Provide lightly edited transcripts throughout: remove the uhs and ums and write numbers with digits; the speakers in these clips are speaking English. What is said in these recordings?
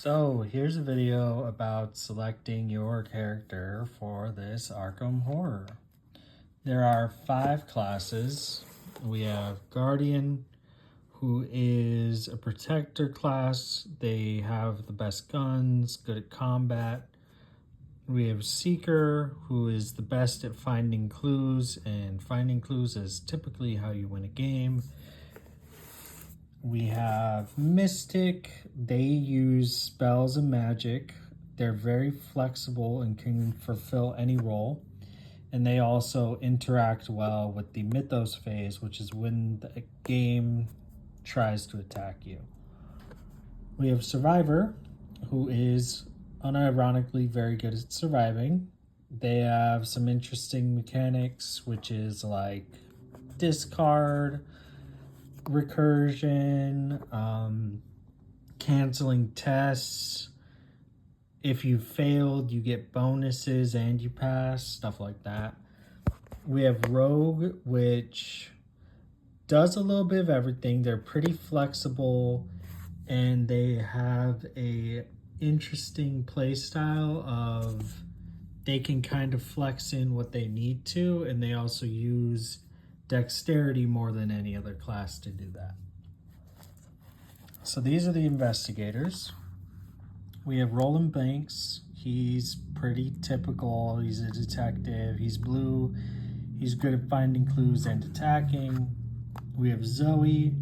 So here's a video about selecting your character for this Arkham Horror. There are 5 classes. We have Guardian, who is a protector class. They have the best guns, good at combat. We have Seeker, who is the best at finding clues, and finding clues is typically how you win a game. We have Mystic. They use spells and magic. They're very flexible and can fulfill any role. And they also interact well with the Mythos phase, which is when the game tries to attack you. We have Survivor, who is unironically very good at surviving. They have some interesting mechanics, which is like discard, recursion, canceling tests. If you failed, you get bonuses and you pass, stuff like that. We have Rogue, which does a little bit of everything. They're pretty flexible and they have a interesting play style of they can kind of flex in what they need to, and they also use dexterity more than any other class to do that. So these are the investigators. We have Roland Banks. He's pretty typical. He's a detective. He's blue. He's good at finding clues and attacking. We have Zoe,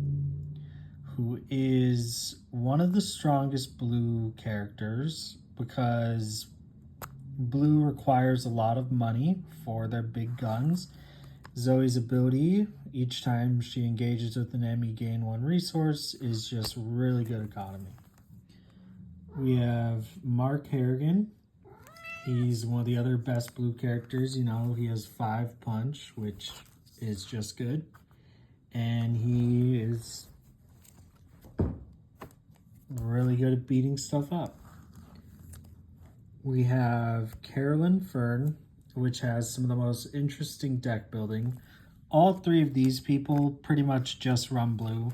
who is one of the strongest blue characters because blue requires a lot of money for their big guns. Zoe's ability, each time she engages with an enemy, gain 1 resource, is just really good economy. We have Mark Harrigan. He's one of the other best blue characters. You know, he has 5 punch, which is just good. And he is really good at beating stuff up. We have Carolyn Fern, which has some of the most interesting deck building. All 3 of these people pretty much just run blue.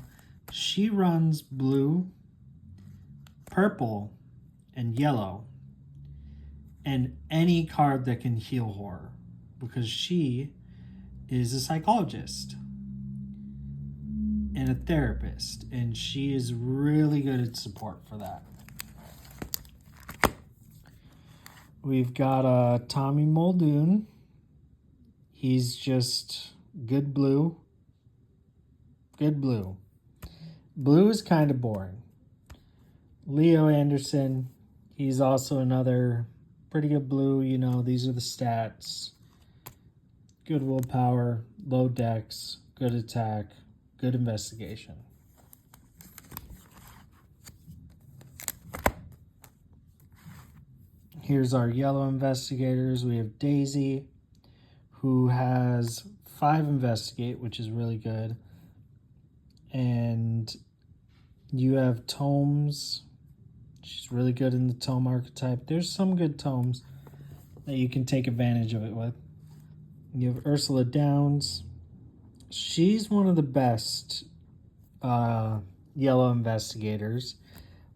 She runs blue, purple, and yellow, and any card that can heal horror, because she is a psychologist and a therapist, and she is really good at support for that. We've got Tommy Muldoon. He's just good blue. Good blue. Blue is kind of boring. Leo Anderson, he's also another pretty good blue. You know, these are the stats. Good willpower, low dex, good attack, good investigation. Here's our yellow investigators. We have Daisy, who has 5 investigate, which is really good. And you have tomes. She's really good in the tome archetype. There's some good tomes that you can take advantage of it with. You have Ursula Downs. She's one of the best yellow investigators,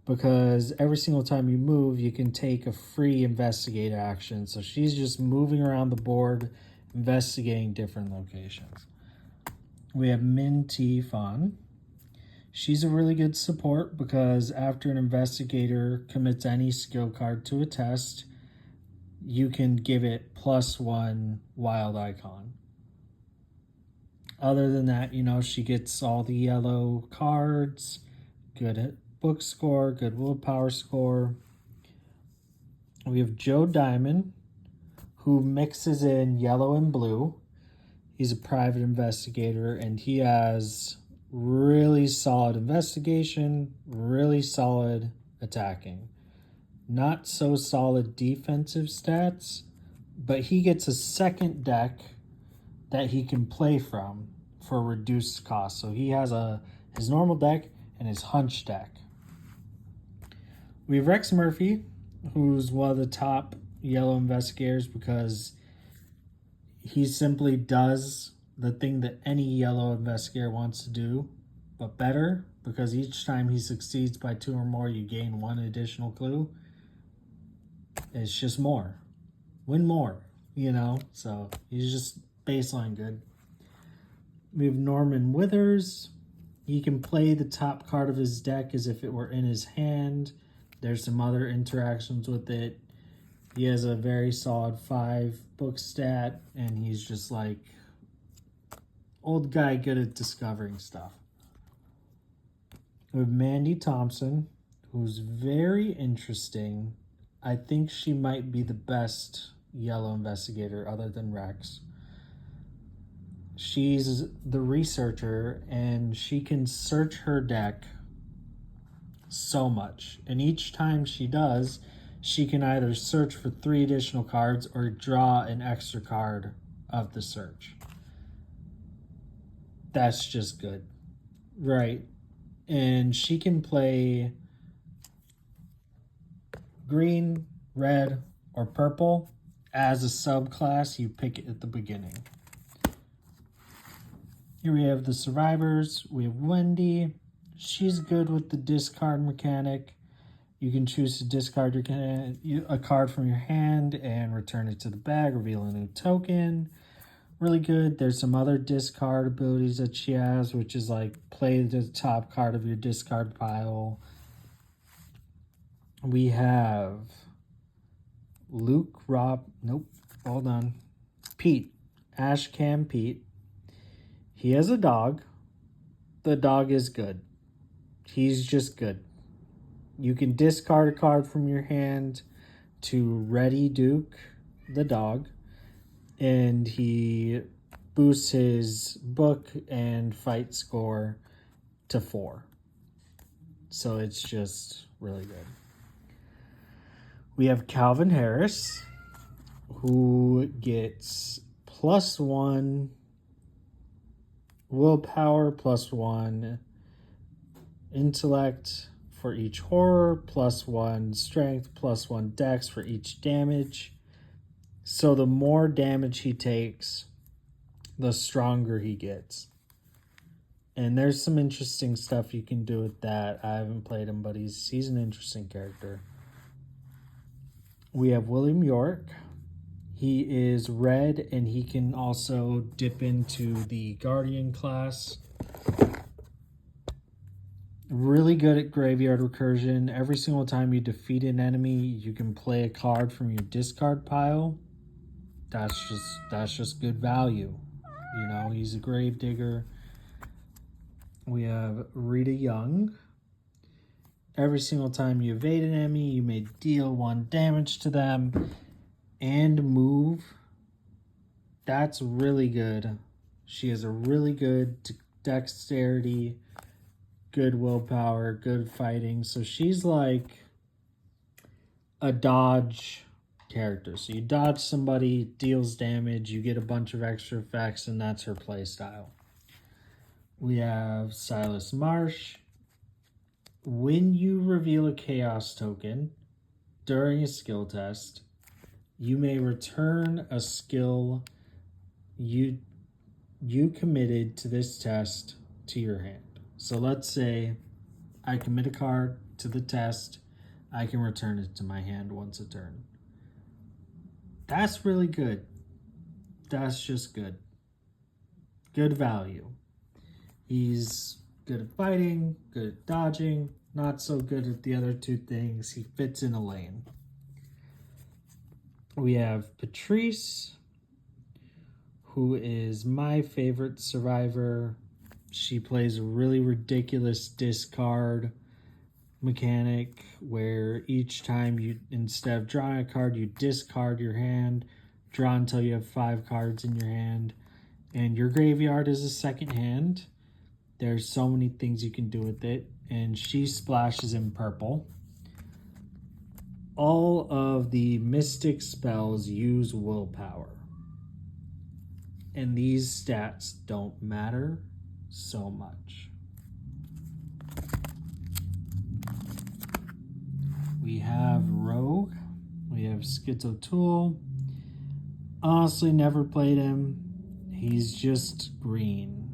because every single time you move, you can take a free investigate action. So she's just moving around the board, investigating different locations. We have Min T Fan. She's a really good support because after an investigator commits any skill card to a test, you can give it +1 wild icon. Other than that, you know, she gets all the yellow cards, good at book score, good willpower score. We have Joe Diamond, who mixes in yellow and blue. He's a private investigator, and he has really solid investigation, really solid attacking. Not so solid defensive stats, but he gets a second deck that he can play from for reduced cost. So he has his normal deck and his hunch deck. We have Rex Murphy, who's one of the top yellow investigators because he simply does the thing that any yellow investigator wants to do, but better, because each time he succeeds by 2 or more, you gain 1 additional clue. It's just more. Win more, So he's just baseline good. We have Norman Withers. He can play the top card of his deck as if it were in his hand. There's some other interactions with it. He has a very solid 5 book stat, and he's just like old guy good at discovering stuff. We have Mandy Thompson, who's very interesting. I think she might be the best yellow investigator other than Rex. She's the researcher, and she can search her deck so much. And each time she does, she can either search for 3 additional cards or draw an extra card of the search. That's just good. Right. And she can play green, red, or purple as a subclass. You pick it at the beginning. Here we have the survivors. We have Wendy. She's good with the discard mechanic. You can choose to discard a card from your hand and return it to the bag, reveal a new token. Really good. There's some other discard abilities that she has, which is like play the top card of your discard pile. We have Pete. Ashcam Pete. He has a dog. The dog is good. He's just good. You can discard a card from your hand to ready Duke, the dog, and he boosts his book and fight score to 4. So it's just really good. We have Calvin Harris, who gets +1 willpower, +1 intellect for each horror, +1 strength, +1 dex for each damage. So the more damage he takes, the stronger he gets. And there's some interesting stuff you can do with that. I haven't played him, but he's an interesting character. We have William York. He is red, and he can also dip into the Guardian class. Really good at graveyard recursion. Every single time you defeat an enemy, you can play a card from your discard pile. That's just good value. He's a grave digger. We have Rita Young. Every single time you evade an enemy, you may deal 1 damage to them and move. That's really good. She has a really good dexterity, good willpower, good fighting. So she's like a dodge character. So you dodge somebody, deals damage, you get a bunch of extra effects, and that's her play style. We have Silas Marsh. When you reveal a chaos token during a skill test, you may return a skill you committed to this test to your hand. So let's say I commit a card to the test, I can return it to my hand once a turn. That's really good. That's just good. Good value. He's good at fighting, good at dodging, not so good at the other 2 things. He fits in a lane. We have Patrice, who is my favorite survivor. She plays a really ridiculous discard mechanic where each time you, instead of drawing a card, you discard your hand, draw until you have 5 cards in your hand, and your graveyard is a second hand. There's so many things you can do with it, and she splashes in purple. All of the mystic spells use willpower, and these stats don't matter so much. We have Rogue. We have Schizo Tool. Honestly, never played him. He's just green.